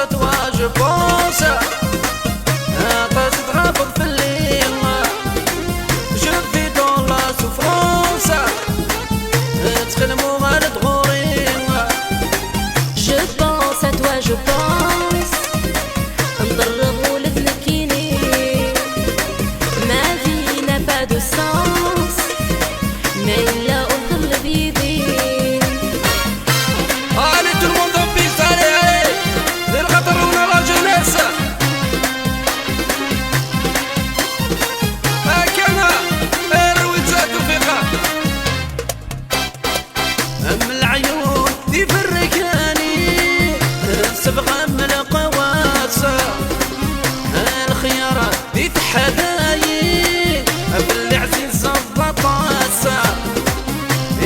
à toi, je pense. Passe drapeau de féline. Je vis dans la souffrance. تخيل المغال تغورين. Je pense à toi, je pense. نضرب ولد الكيني. Ma vie n'a pas de sens. Mais il a autre le بيدين. Allez tout le monde en piste, allez, allez. للخطر ولا la jeunesse. هكذا ارويتها توفيقة. أم العيون يفرقاني صبغة من القواسة. الخيارة يتحداي بالعزيز الضطاسة.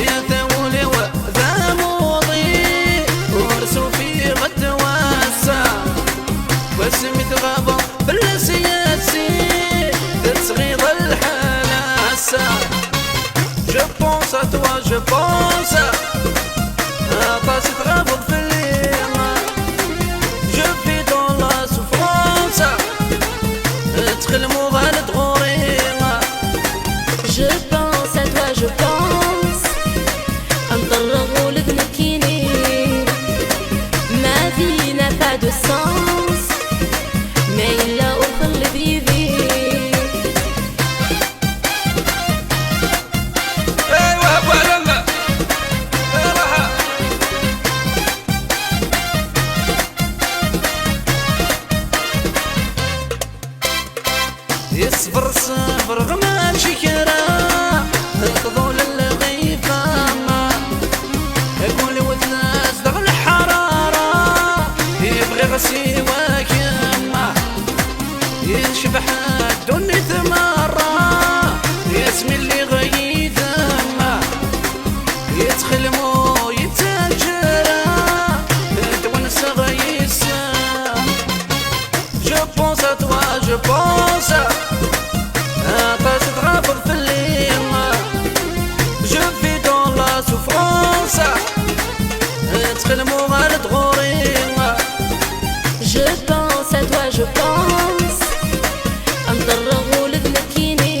يا ذولي وذا موضي ورسو في غد واسة. واسمي تغابة بالسياسي تتغيظ الحلاسة. Je pense à toi, je pense. طاسة غابة في الليل. Je vis dans la souffrance. تخل مغال تغورين. Je pense à toi, je pense. نضرب ولد الكيني. Ma vie n'a pas de sens. Mais il a autre le بيدين. ايوا ابو علم راحة. يصبر صبر غمام شكرا تظل الغيفة. يقول وثلاث دغ الحرارة يبغي غسيواك يما. يشبح الدنيا ثمارة يسمي اللي غيث ما. يتخلمو يتاجرا تونس غيسا. Je pense à toi, je pense. طاسة غابر في الليل. Je vis dans la souffrance. تخلمو غال تغورين. Je pense à toi, je pense. نضرب ولد الكيني.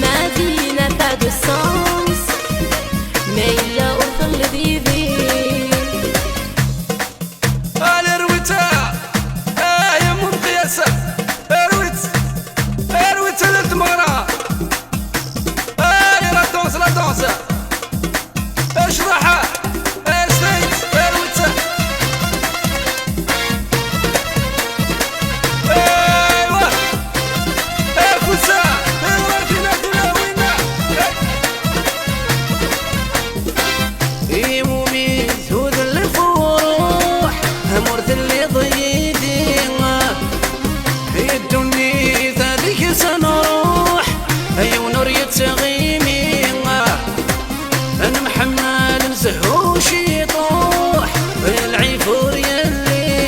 Ma vie n'a pas de sens. Mais il a autre le بيدين. أنا رويتها يا مقياسة. رويت للدمارة. لا دونس لا دونس. اشرحها سنيت رويتها. ايوا فوزا فينا وينا. يمومي سود الفروح مرث اللي ضيدينا. يدوني ذلك سنروح أي ونور يتغيمي. أنا محمل نزهوش يطوح العيفور يلي.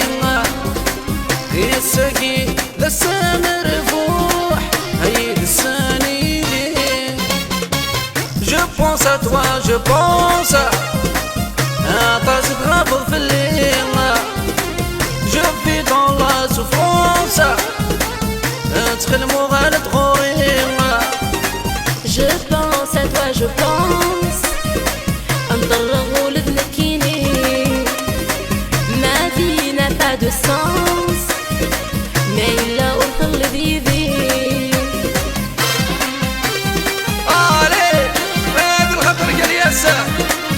يسقي لسه مرفوح هي لساني. Je pense à toi, je pense. طاسة غابر في الليل. Je vis dans la souffrance. تخل مغال تغورين. Je pense à toi, je pense. نضرب ولد الكيني. Ma vie n'a pas de sens. Mais il a autre le بيدين. علي هذا الخطر قال ياسا.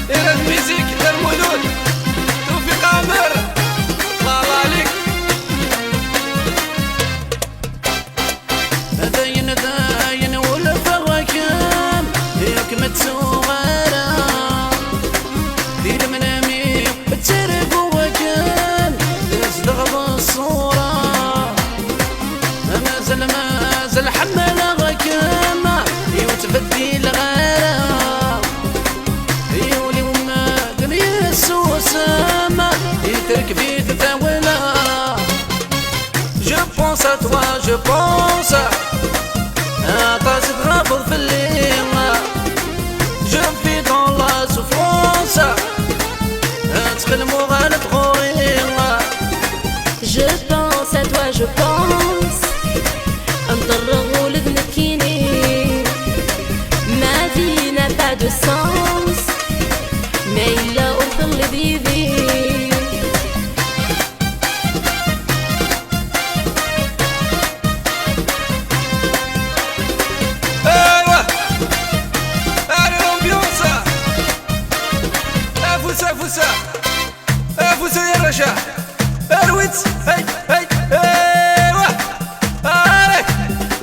إلى الميزيك إلى المولود توفيق عامر. الله عليك. داين والفواكم ياك متسوغرة. دير منامي بتسرق وكان تصدغ بالصورة. مازال حمل غكامة يوتفدي الغارة. يولي وما دنيا السوسامة يترك في تتاولة. Je pense à toi, je pense. طاسة غابر في الليل. Je vis dans la souffrance. تخل مغال تغورين. à toi je pense. نضرغ لبنكيني ما vie n'a pas de sens. ما إلا أوصل لبيبي فوسا يا رجال ارويت هاي هاي ايوا هاي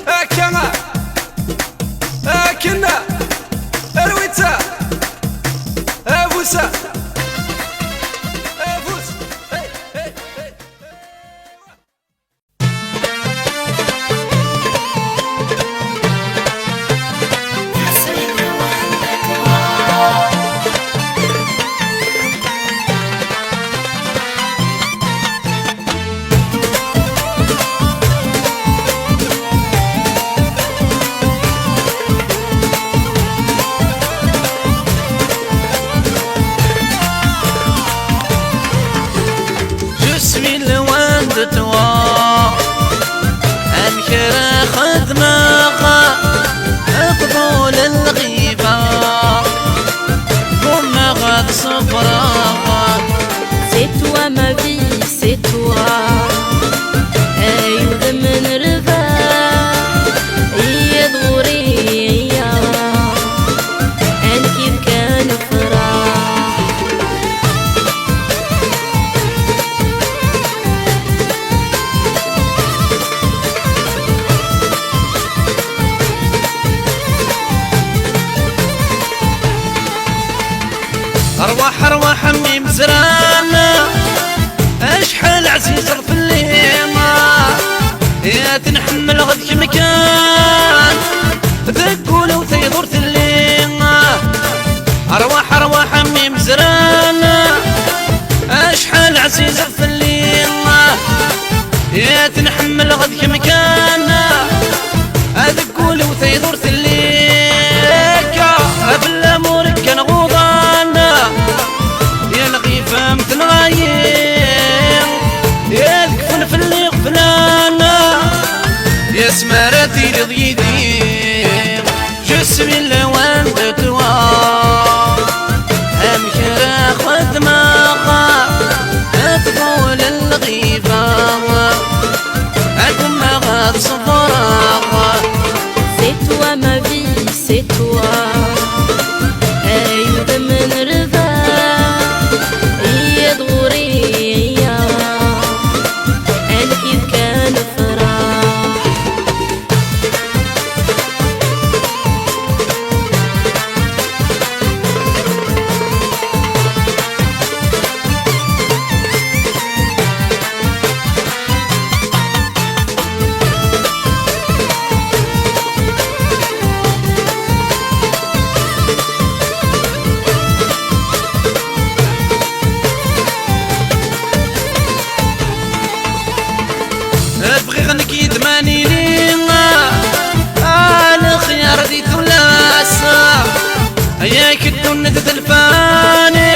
هكنا هكنا ارويتا فوسا فوس هاي هاي هاي C'est toi ma vie, c'est toi. أيوة من رضا يدوري يا أنا كيف كان فرح. أرواح أرواح أمي مزرانة أشحال عزيز في الليمة يا تنحمل غدك مكان ذكولة وتيضور الليمة. أرواح أرواح أمي مزرانة أشحال عزيز في الليمة يا تنحمل غدك مكان ذكولة وتيضور الليمة. بالأمور كان غوضانا يا الغيفة متنغاير يا الكفن في اللي غفلانا يا سمارتي لضيدي جسمي اللوان تتوا أمكر أخذ دماغا أطفول الغيفة أكون ما غاد صفراغا. C'est toi ma vie, c'est toi. أيوة من رضا يدوري يا أنا كيف كان فرح. ابغي غنك يدماني لينا انا خيار دي ثلاثة اياك الدون تدلفاني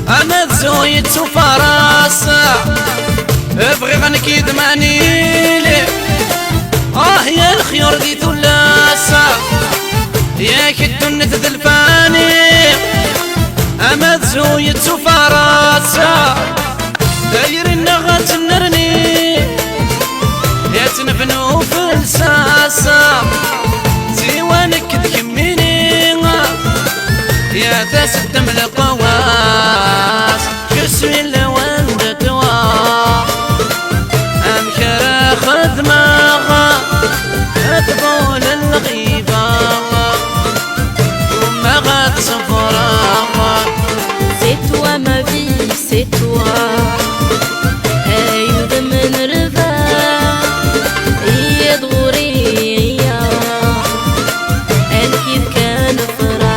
انا زويت وفراسة. ابغي غنك يدماني لي يا الخيار دي ثلاثة اياك الدون تدلفاني انا زويت وفراسة. داير النغة تنرني يا تنفنو في الساسة زيوانك تكميني يا تسدم القواس جسمي اللوان دتوا أمكر أخذ ماغا أطفول الغيبة وما غاد صفراغا. C'est toi ma vie, c'est toi. أيوة من رضا يدوري يا أنا كيف كان فرح.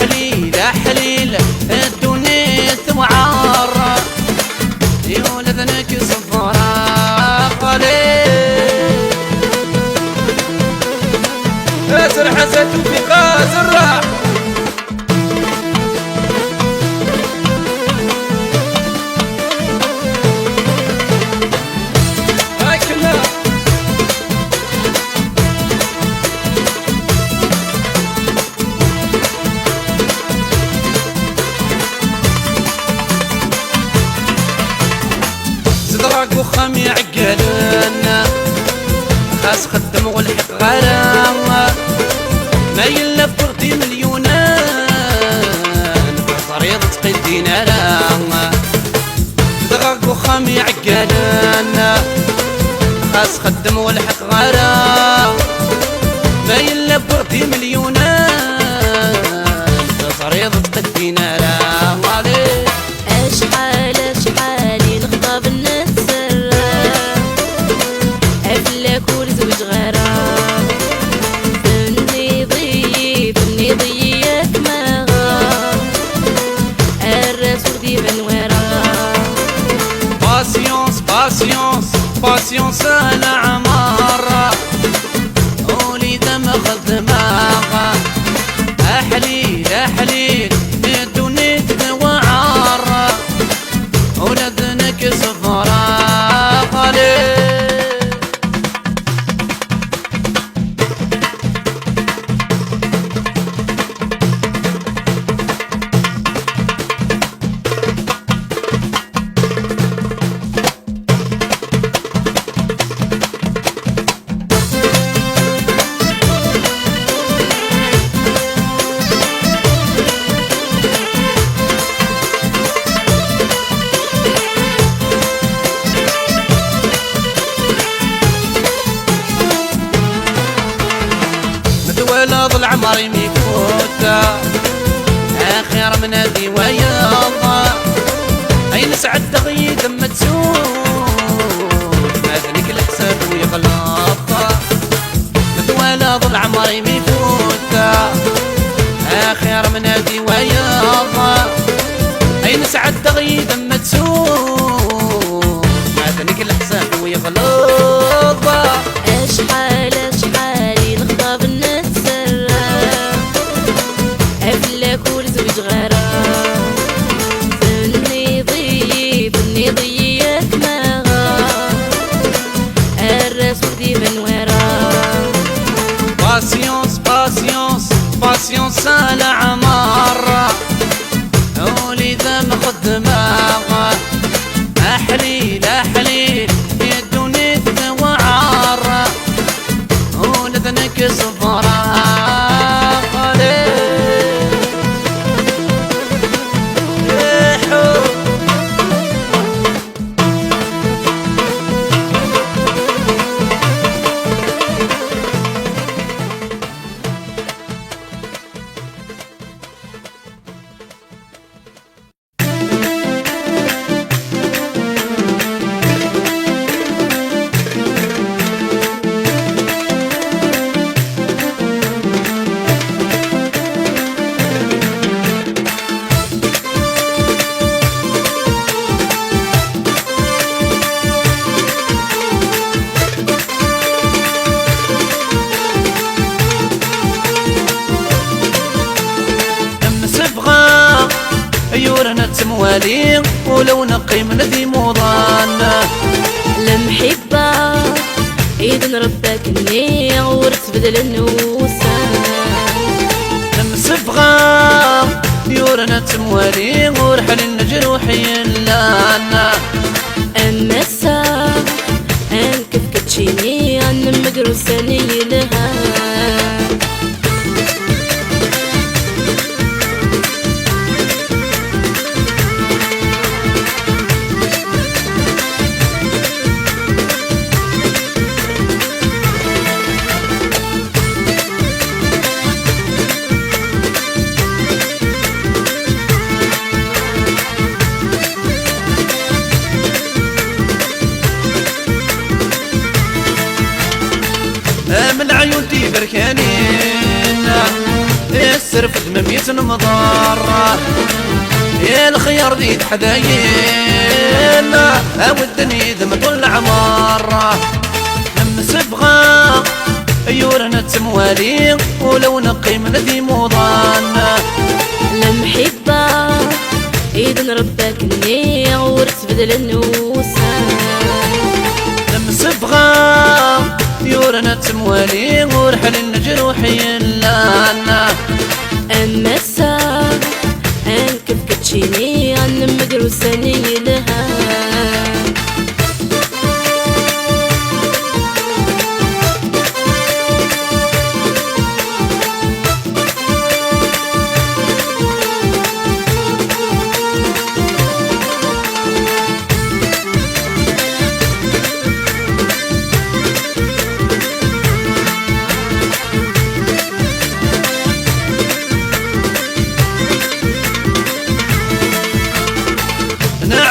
أحليل أحليل الدنيا توعر يولد ذنك صفرا قليل اسر حسن في قاس الراح وخم يعقلنا خاص خدم والحق غرام ما يلف بغدي مليونان فصريض تقدينا لا دغاق وخم يعقلنا خاص خدم والحق غرام ما يلف بغدي مليونان فصريض تقدينا لا اشحال اشحالي نخطب الناس كل زوج غرام فني ضيق ما غام الرسول ديفن ورام باسيونس باسيونس باسيونس العمارة وليد مخدمة أحليل أحليل الدنيا تدوعر ولدنك صفرا قليل ولد العمر ميفوتا آخر من هذي وياضا أين سعد دغي دم تسود ما ذنك الحساب ويغلط ولد العمر ميفوتا آخر من هذي وياضا أين سعد دغي دم تسود ما ذنك الحساب ويغلط اشحال اشحالي نخطب الناس كل زوج غرام فني ضيق ما غام الرسول ديفن ورام باسيونس باسيونس باسيونس العمارة وليد مخدمة أحليل أحليل الدنيا تدوعر ولدنك صفرا يورنا تموالي ولو نقي من ذي موضان المحبة إذن ربك النية ورتبدل النوسان المصفغة يورنا تموالي ورحل الجروح يلانا أما الساعة أنكف كتشيني أن مقروساني لها من عيون تيب ترفد مميت مضارة يا الخيار ذي حذاينا ودني ذمة العمارة نمسبغا يورنا تموالي ولو نقيم ذي موضانا المحبة إذن ربك النيع ورتبدل النوسان نمسبغا يورنا تموالي ورحل الجروحي لانا أما الساعة أنكف كتشيني عن مدروساني لها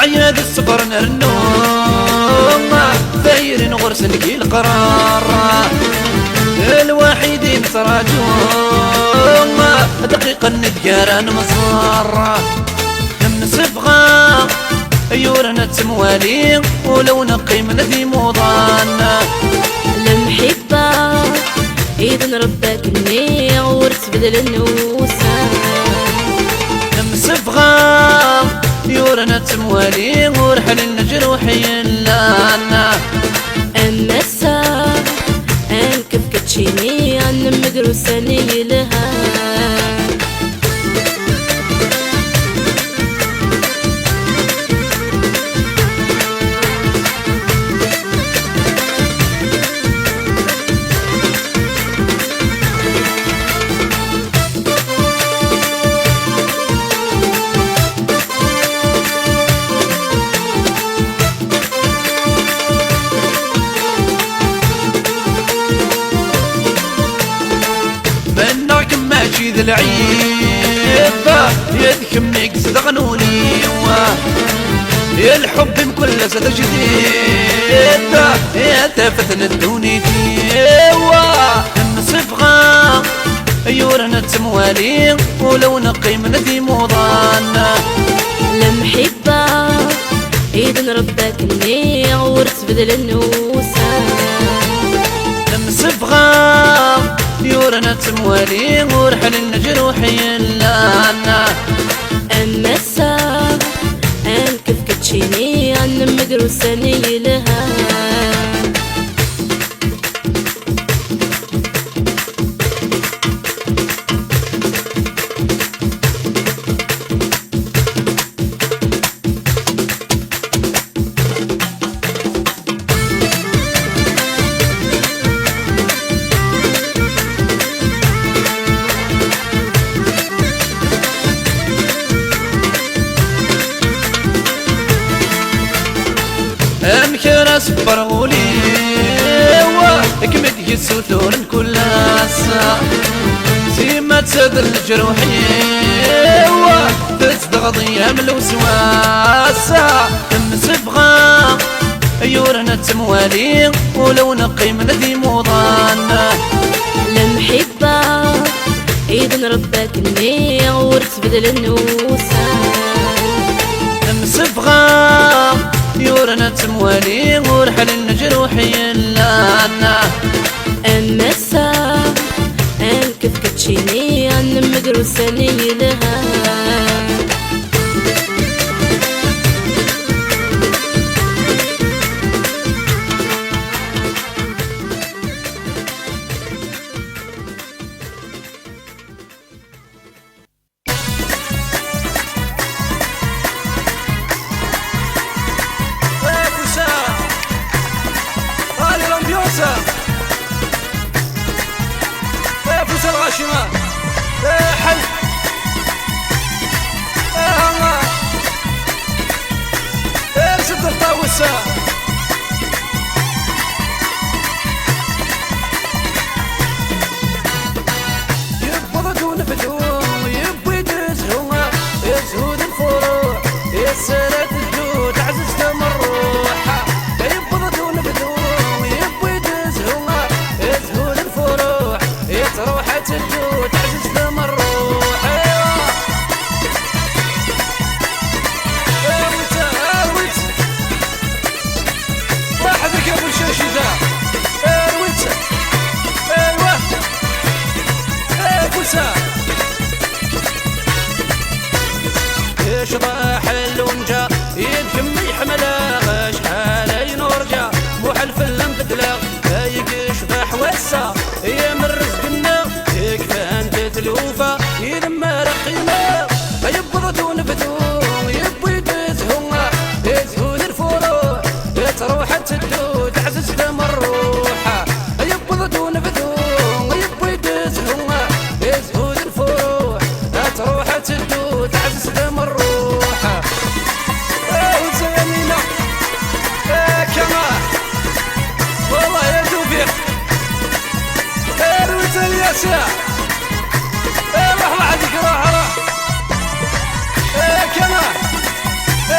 عياد الصبر النوم ثاير غرس نقي القرار الوحيدين تراجوم دقيقة ندقارن مصار نمسبغا يورنا تموالي ولو نقيم ذي موضانا المحبة إذن ربك النيع ورتبدل النوسان نمسبغا يورنا تموالي ورحل الجروحي لانا أما الساعة أنكف كتشيني عن مدروساني لها ماشي ذا العيبة يذكم نقصد غنوني يا الحب بكل سنة جديدة يا تفتن الدوني ديوة نصفغا يورنا تموالي ولو نقيم ذي موضانا المحبة إذن ربك النيع ورتبدل النوسان نمسبغا يورنا تموالي ورحل الجروحي لانا أما الساعة أنكف كتشيني عن مدروساني لها أمكر أصبر غولي كمد يسوثور كل ساعة سيما تسدر الجروحي تصدغ ضيام الوسواسة نمسبغا يورنا تموالي ولو نقيم ذي موضانا المحبة إذن ربك النيع ورتبدل النوسان نمسبغا يورنا تموالي ورحل الجروحي لانا أما الساعة أنكف كتشيني عن مدروساني لها فوسة الغاشمة حي الله سد الطاوسة يبضدون بدون يبوي يزهو يزهود الفروع يسرد الجود عزز تمروحة يبضدون بدون يبوي يزهو يزهود الفروع يتروحة الجود عزز تمروحة يشرح اللونجا يدكم يحملها شحال ينورجا محل في المبدلة يشبح وسا يا من رزقنا يكفى انت تلوفا يذمر قيمة يبغض ونبذو يبغي تزهو يزهود الفروع تروح تدو تعزز دم الروح يبغض ونبذو يبغي تزهو يزهود الفروع تروح تدو تعزز دم الروح وزينينا كمان والله يا توفيق اروت اليسار روح وحدك روح كمان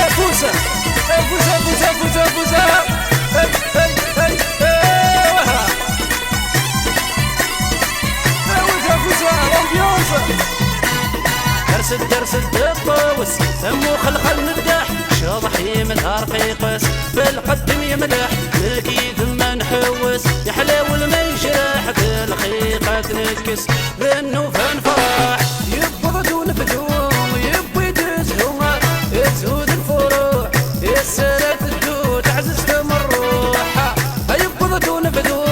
فوسه فوسه فوسه فوسه فوسه وها فوسه الامبيونس درس الطاوس دمو خلخل ندح شاضح يملها رقيقس بالقدم يملح اكيد ما نحوس يحلاو ما يجرح بالخيقة تنكس بانو فان فرح يبغض ونفدو يبغي تزهو يزهود الفروع يسرى تدو تعزز دم الروح يبغض ونفدو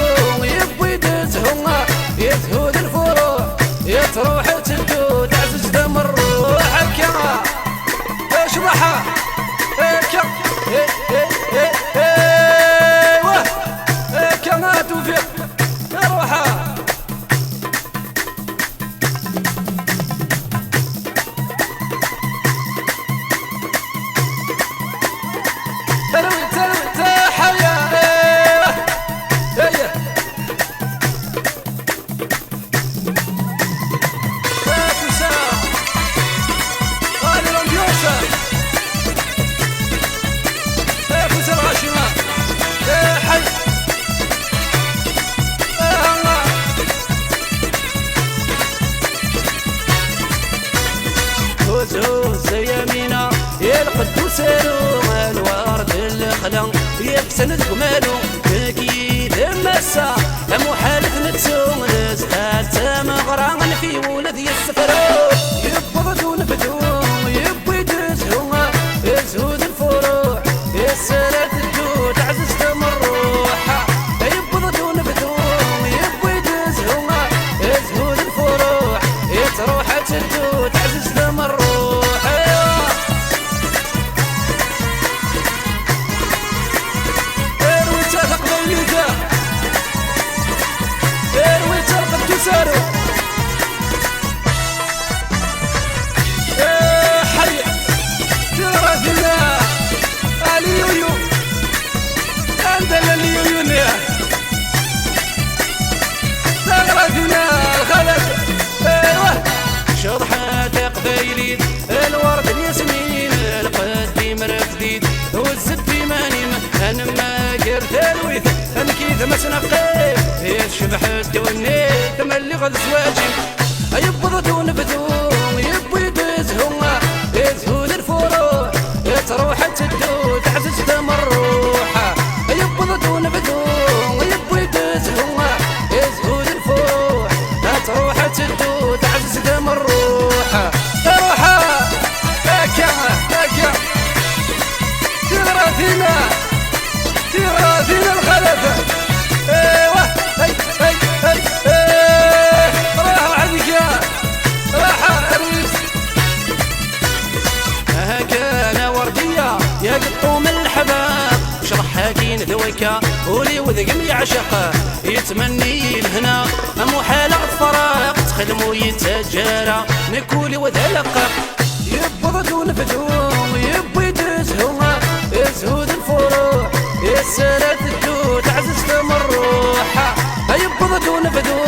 يبغي تزهو يزهود الفروع يتروح تدو تعزز دم الروح كما اشرحها كما توفيق روحها تلوي تحيا زوز يمينا يا القدوس روما الورد الخلا يكسند جمالو اكيد مسا محالف نتسوم نزهات مغران في ولد يسفرو يبغض ونبدو يبغي تزهو يزهود الفروع يسرى تدو تعزز دم الروح يبغض ونبدو يبغي تزهو يزهود الفروع يتروح تدو تعزز دم الروح سارو حي تراثنا اليويو عندنا اليويو تراثنا الخلق ايوه شرحة قبايلي الورد الياسمين القديم رفديد والزبي مانيم انا ما قرت الويث انا كيف ما سنقيت يشبح الدوني تملي غد زواجي يبغض ونبذو يبغي تزهو يزهود الفروع تروح تدو تعزز دم الروح يبغض ونبذو يبغي تزهو يزهود الفروع تروح تدو تعزز دم الروح روحها هكا تراثينا الخلفة ايوه راح وحدك يا راح اريد هكا وردية يا قطوم الحباب شرحها كين ذويكا ولي وذقم يعشق يتمني الهنا محال الفراق تخدمو يتجارى نكولي وذلق يبغض ونفدو يبغي تزهو يزهود الفروع يسرى تدو تعزز دم الروح يبغض ونفدو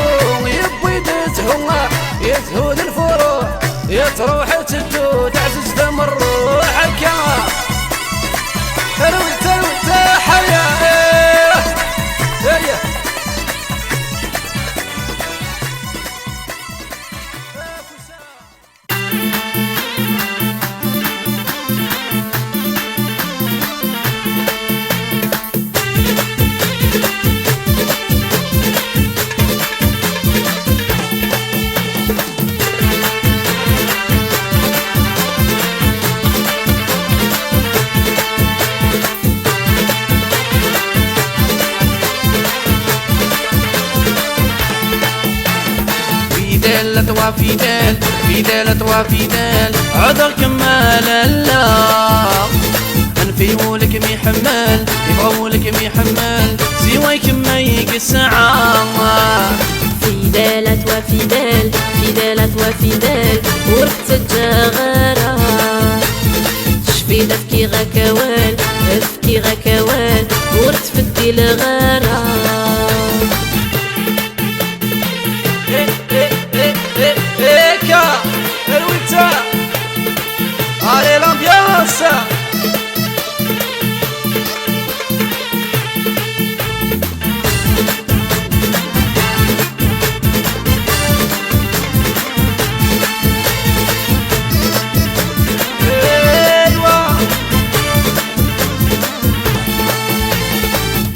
يبغي تزهو يزهود الفروع يتروح تدو تعزز دم الروح كما تروي تحيا فدال وفدال فدال وفدال عذر كمال الله نفيولك مي حمال يبغولك مي حمال سوايك ما يقسعا فدالة وفدال فدالة وفدال ورث الجغارة شفي دفكي غكوال افكي غكوال ورث فدي الغارة هيكا الويتا علي لامبيانس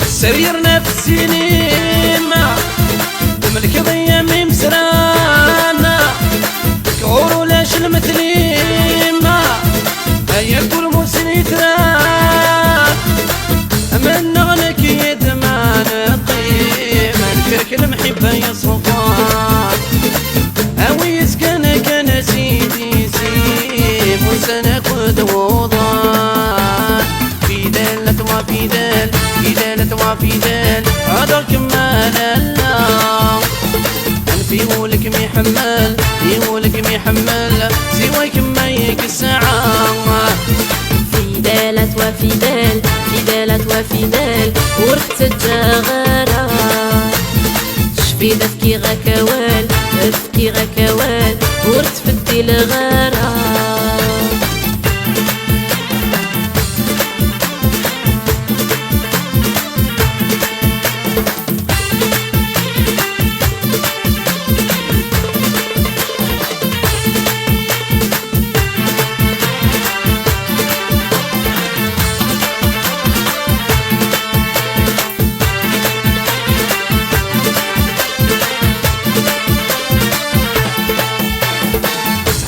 سريرنا في السينما ملك ضيامي مسرانا كعور ولاش المثليمة هيا كل موسم يتراك أمن نغلك يد ما نقيمة نكرك المحبة يا سلطان أوي يسكن كان سيدي سيم وسناخد وضان فدالة وفدال فدالة وفدال هذا كمال الله نفيولك مي حمال يولك مي حمال سوايك ما يقسعا فدالة وفدال فدالة وفدال ورث الجغارة شفي دفكي غكوال افكي غكوال ورث فدي الغارة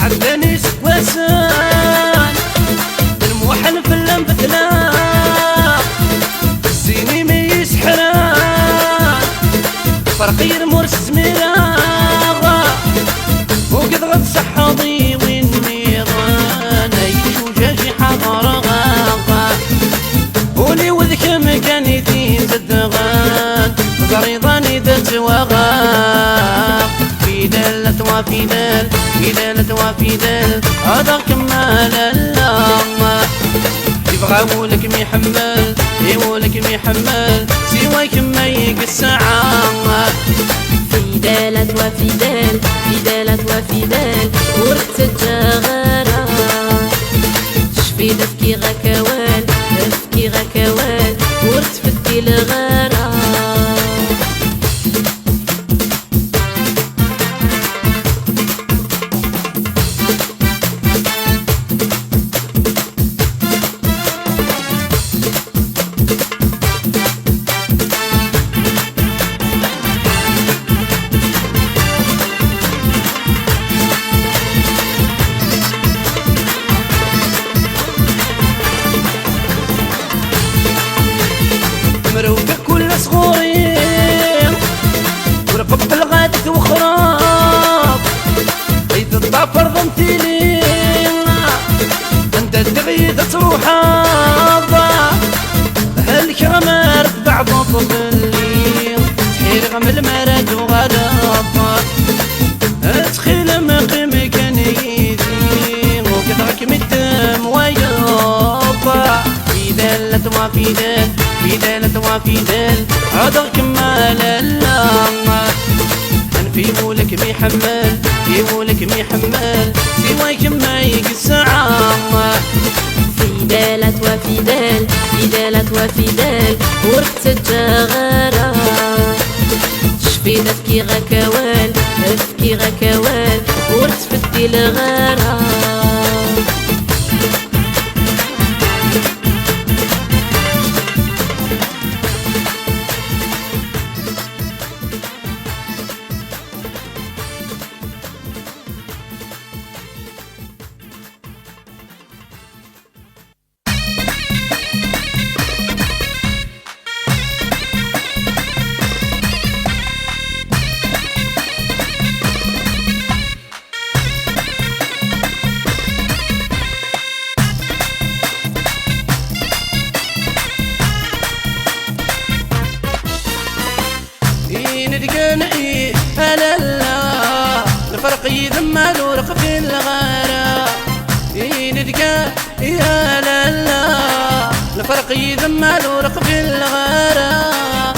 عدني سواسان الموحل في اللمبتنا الزيني ميس حران فرقي المرس زميراغا وقد غد صحاضي وين ميضان يشو جاجي حضر غاغا ولي وذك مكاني دين زدغان قريضاني دات وغاغ فدالة وفدال فدالة وفدال هذا كمال الله يبغاولك مي حمال يولك مي حمال سوايك ما يقسعا فدالة وفدال فدالة وفدال ورث الجغارة شفي دفكي غكوال افكي غكوال ورث فدي الغارة مروفة كل صغورين ورقب بالغادة وخراب عيد الضافر ضمتيلين انت الدغيدة تروح هالكرمار بعض طفلين تحير غم المراد وغلط ادخل مقيم كان يدين وكثرك مدام ويابا فدالة وفدال فدالة وفدال هذا كمال الله نفيولك مي حمال يولك مي حمال سوايك ما يقسعا فدالة وفدال فدالة وفدال ورث الجغارة شفي دفكي غكوال افكي غكوال ورث فدي الغارة ندقى يا لالا الفرق يذمل ورق في الغرام.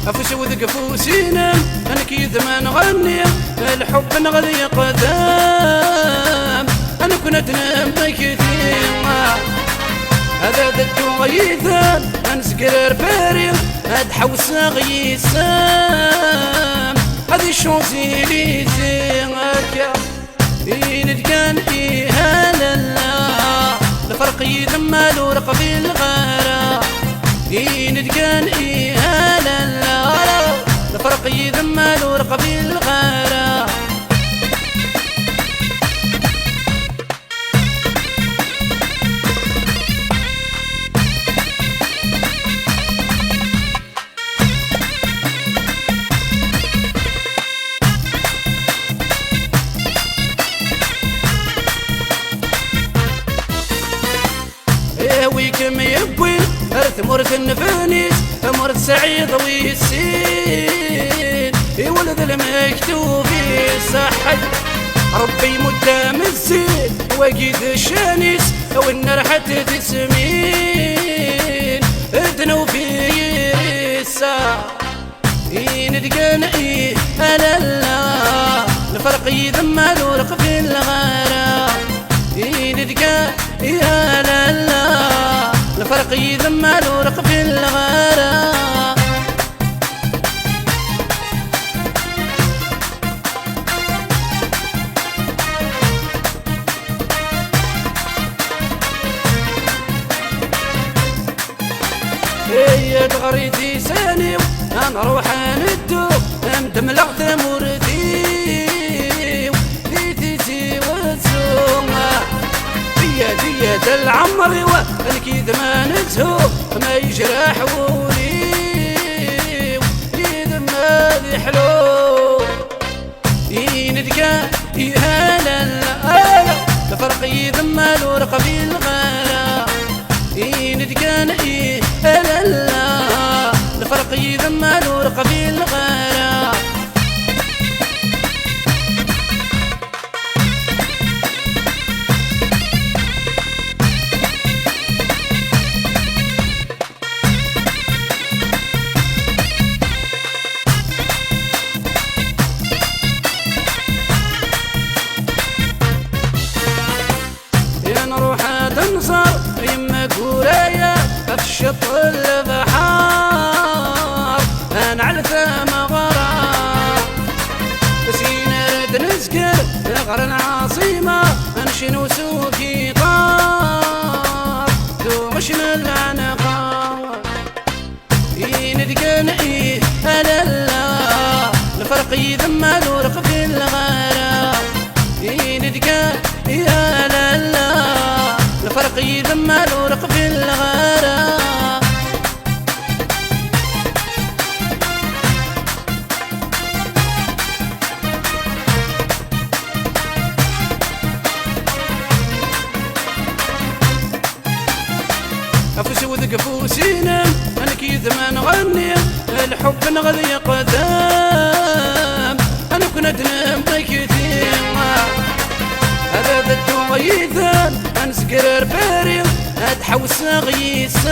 أفوس وذق فوسينا أنا كيد ما نغني الحب نغذي قدام. أنا كنت نم كثير هذا دتو غيثان أنسكر فارغ هاد حوس غيسان هذي شوزي لي زيغاكا يندكان فيها لالا الفرق يذمل ورق في الغرام. يندكان فيها لالا الفرق يذمل ورق في الغرام. ويكم يبوي أرث مرث النفانيس مرث سعيد ويسين ولد المكتوب صحي ربي مدام الزين وقيد الشانيس والنرحة تسمين ادنو في الساعة ندقان لالا الفرق يذمل ورق في الغرام. ندقى يا لالا الفرق يذمل ورق في الغرام. هي تغريتي ساني أنا روح ندو أمدم لغت مرتي ديتي وتسوما دية العمر والكيد ما نزهو ما يجرح ولي كيد ما ذي حلو يندقى يا لالا الفرق يذمل ورق في الغرام. يندقى يا لالا الفرق يذمل ورق في الغرام. يما كورايا افشط البحار انا على ثم غرام سينا رد نسكر نغر العاصمة انشن وسوكي طار دومشن العنقار. يندقن لالا الفرق يذمل ورق في الغرام. يندقى يا لالا الفرق يذمل ورق في الغرام. أفوس وذق فوسينا أنا كيد ما نغني الحب نغذي قدام. أنا كنت نم كثير هذا دتو غيثان أنسكر فارغ هاد حوس غيسان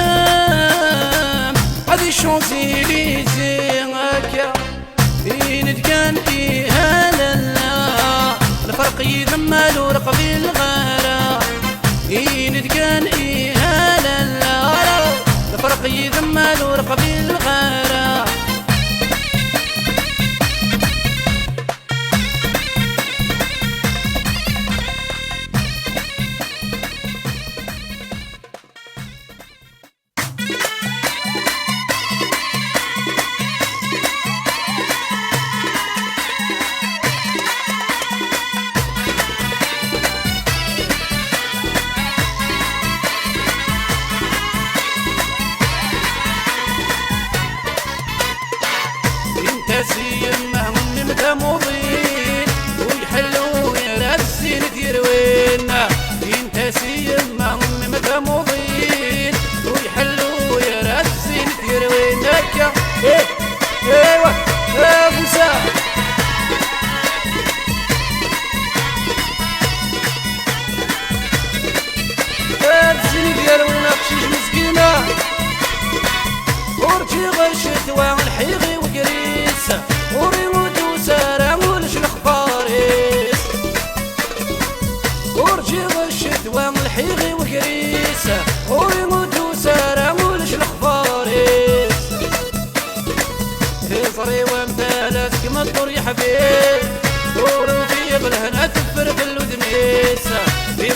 هذي شوزي لي زيغاكا يندكان فيها لالا الفرق يذمل ورق في الغرام. يندكان فيها لالا الفرق يذمل ورق في الغرام.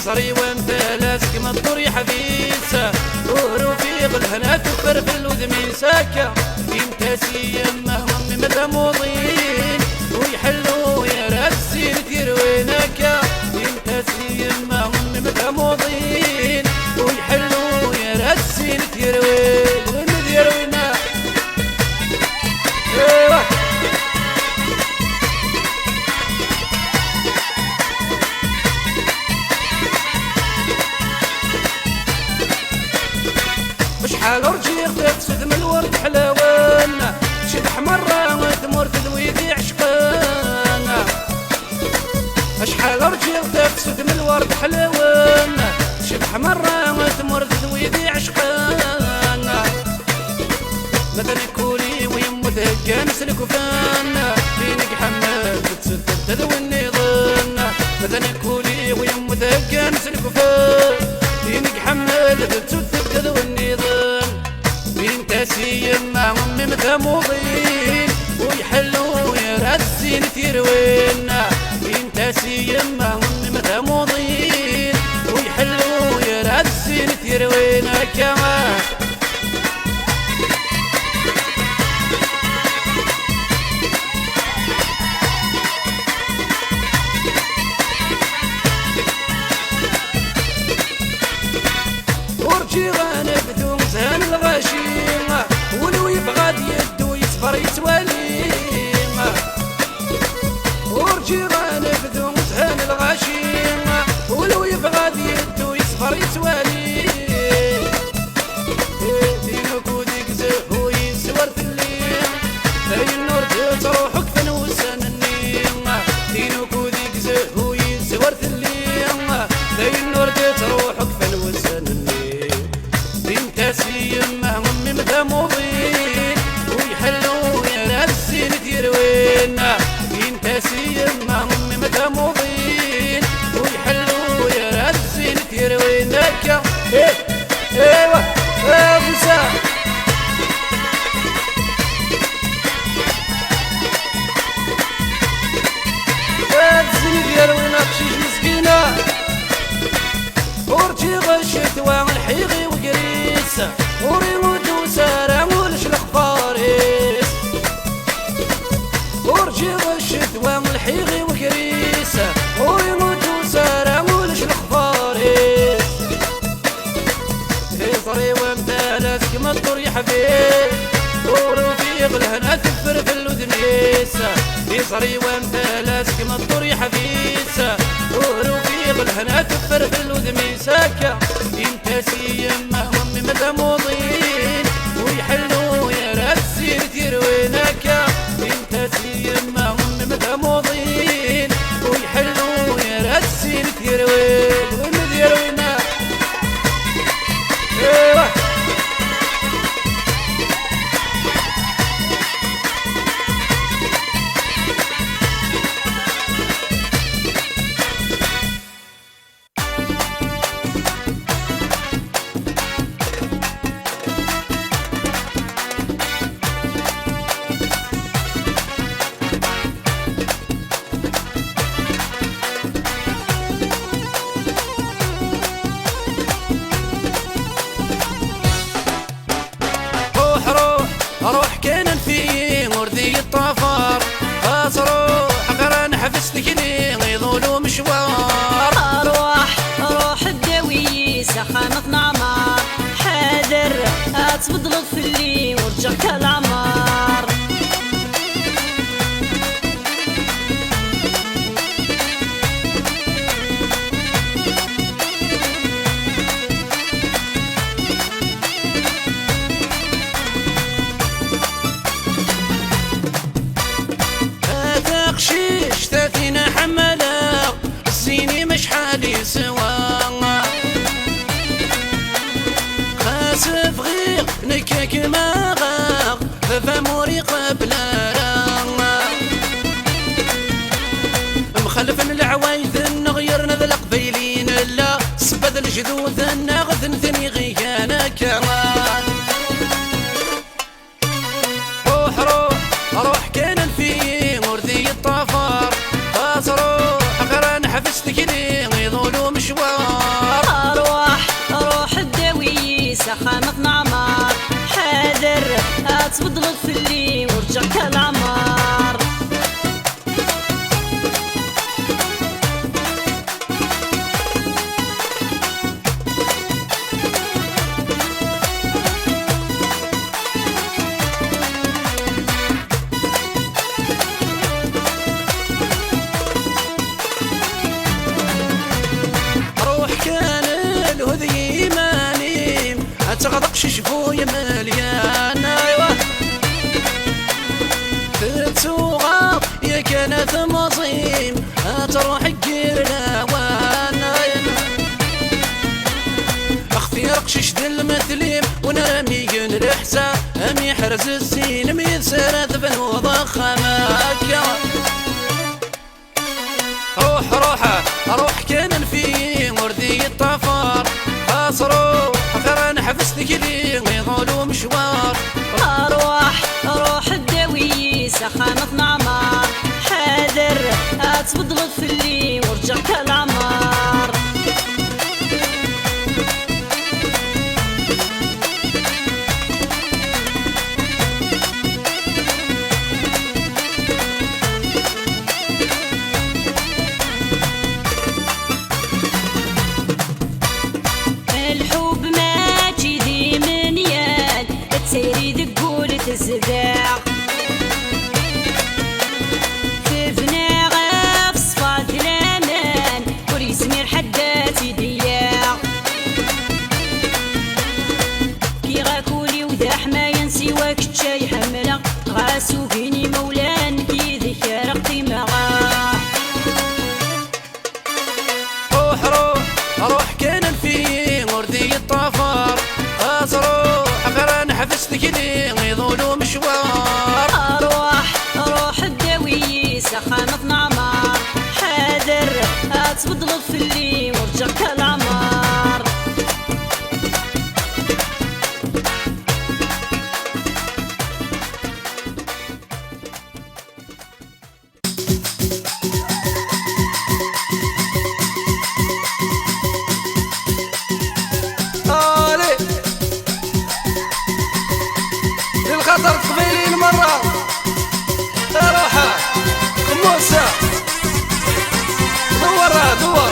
يصري وامثالاتك ما تطري حبيسة ورفيق الهنا تكبر في الوذمين ساكة يمتاسي يمهم مذموضين ويحلوا يا راسين تيروينك يمتاسي يمهم مذموضين ويحلوا يا راسين تيروين تيروينا ايوه شحال رجيق تقصد من الورد حلاوان شبح مرة وتمر تذويدي عشقانا شحال رجيق تقصد من الورد حلاوان شبح مرة وتمر تذويدي عشقانا مثلا كولي ويمو ثقا نسلك وفانا فينك حماد تسد تذوي النظام مثلا كولي ويمو ثقا نسلك وفانا فينك حماد تسد تذوي النظام بين تاسيم معهم مثموضين ويحلوا يا راسين تيروينا بين تاسيم معهم مثموضين ويحلوا يا راسين تيروينا كمان ورجي غنبدو مزهان الغشيمة ولو يبغى يدو يصفر يتواليمة ورجي غنبدو مزهان الغشيمة ولو يبغى يدو يصفر يتواليمة دينك وديك زهو يسور في الليل هاي النور تروحك فنوسان النيمة دينك وديك زهو يسور في الليل هاي النور تروحك فنوسان النيل تاسيم معهم مثموضين ويحلوا يا راسين تيروينا بين تاسيم معهم مثموضين ويحلوا يا راسين تيروينا ايوه يا موسى تزيد يروينا بشيش مسكينه ورجي غشت والحيغي وقريسة وريموت وسارع ولش الخفاريس ورجي غشت والحيغي وقريسة وريموت وسارع ولش الخفاريس يصري وامثالاتك ما تطري حبيب ورفيق الهنا تكبر في الوذميسة يصري وامثالاتك ما تطري حبيسة ورفيق الهنا تكبر في الوذميسة يمتاسي يمهم مثموضين ويحلوا يا راسين تيروينك يمتاسي يمهم مثموضين ويحلوا يا راسين تيروين وين تيروينا ايوه روح كان في مرضي الطفار خاص روح قران حفظتك لي يظلوا مشوار روح الداوي سخانة نعمار حاذر اتبدلط في اللي ورجع كالعمار شيش ثلاثين حملة الزيني مش حالي سوا خاسف غير نكاك ما غاق فموري قبل مخلف العوايد نغير نذل قبيلين لا سبذ الجذوذ ناغذ ثني غيانا كمان روح كان في مرضي الطفار خاص روح قران حفظتك لي يظلوا مشوار تبدل في اللي ورجع كالعمار. تغضقش شفويا مليان ايوا تتوغا يا كانت مصيم تروح كير الاوان اختي رقشش دل المثليم ونرمي الحسا امي حرز السين ميسرات بنوض خماك روح كان في وردي الطفار اصرو حبستك لي يضلوا مشوار. روح الداوي سخانة نعمار حاذر تبدل في اللي ورجع كالعمار. سيري دقولة الزباع في فناغة في صفات الأمان وريسمير حداتي دياع كي غاكولي وذاح ما ينسي واك تشاي حملة غاسو فيني مولان كي ذكر قطي مغاح. روح كان في وردي الطفار حبستك لي يضلوا مشوار. روح الداوي سخانة نعمار حاذر تبدل في اللي ورجع كالعمار. خطر قبيلي المرة روحها موسى دور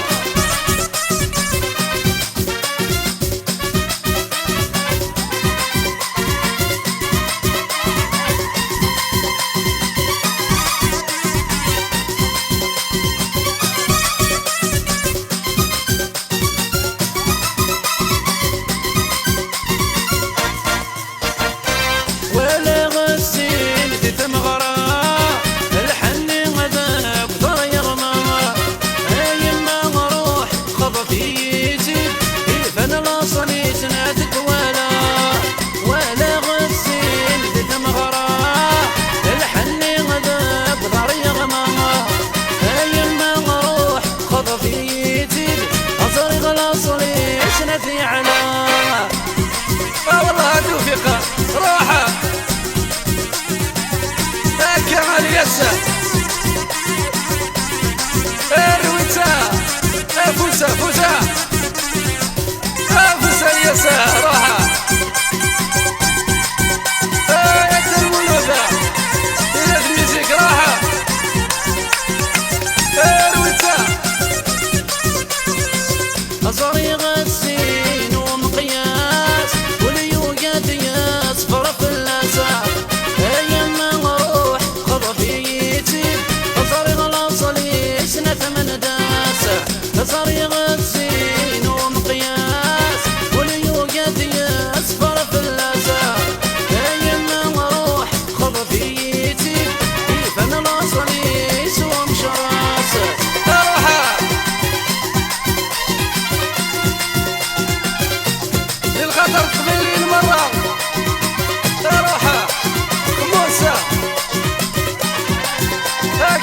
والله توفيق روحه كمال يسا ارويتا فوسا يسا روحه المولودة الى الميوزيك روحه ارويتا أصري غسين ومقياس واليوقات يصفر في اللاسع أيما نروح خضفيتي أصري غلاصلي سنة من داسع أصري غسين ومقياس واليوقات يصفر في اللاسع أيما نروح خضفيتي كيف أنا لاصلي سوى مشراسة خطر قبيلي المرة روحها موسى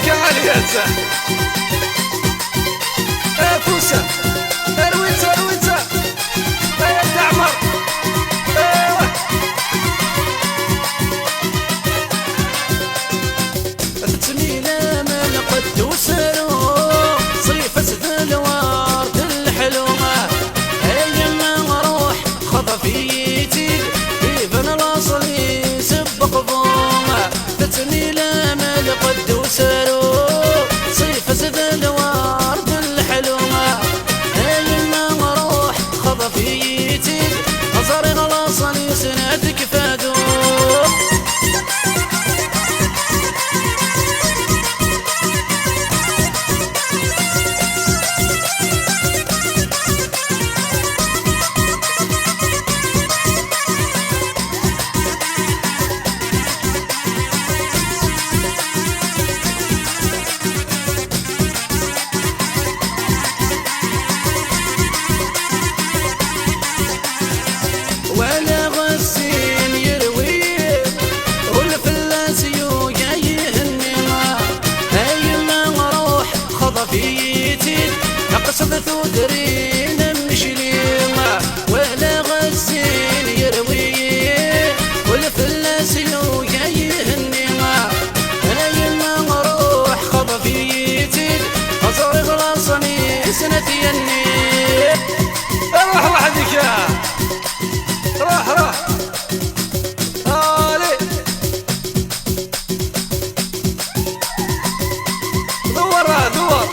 كماليات فوسا ارويتا يا دعمر تسمينا من قد وسرو صيفة الورد الحلوة أيما نروح خطفيتي كيف انا لاصلي سبق حسني الامل قد وسارو صيف سد الورد الحلوه ايما روح خطفيتي نظري غلاصني سنتك فادو ولا غسين يروي والفلاس يهني ايما روح خطفيتي اقصد ثدرين مشليما ولا غسين يروي والفلاس يهني ايما روح خطفيتي اصري غلاصني سنتي النيل روح وحدك يا روح روح هالي دور دور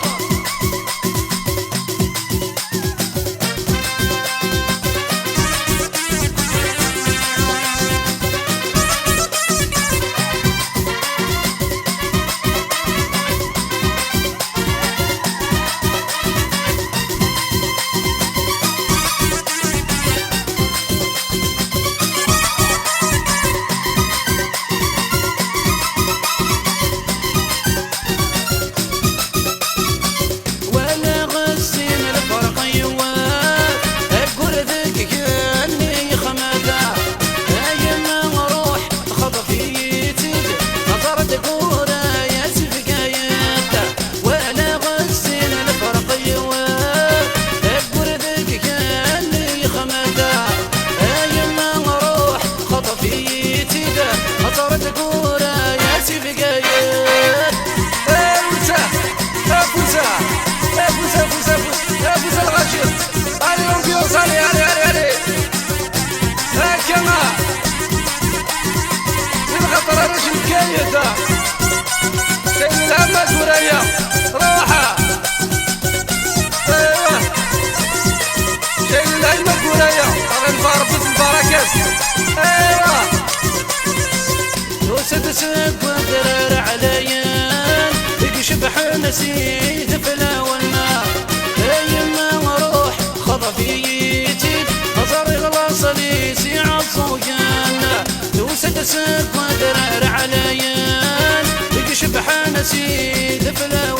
سيد الهمة كوريا روحة ايوه سيد الهمة كوريا غنفرفز البركات ايوه وسد سب ودرر عليا يشبح نسيت فلا والنار ايما روح خطفيتي نظري غلاصلي سيع الصويان وسد سب ودرر عليا يشبح نسيت فلا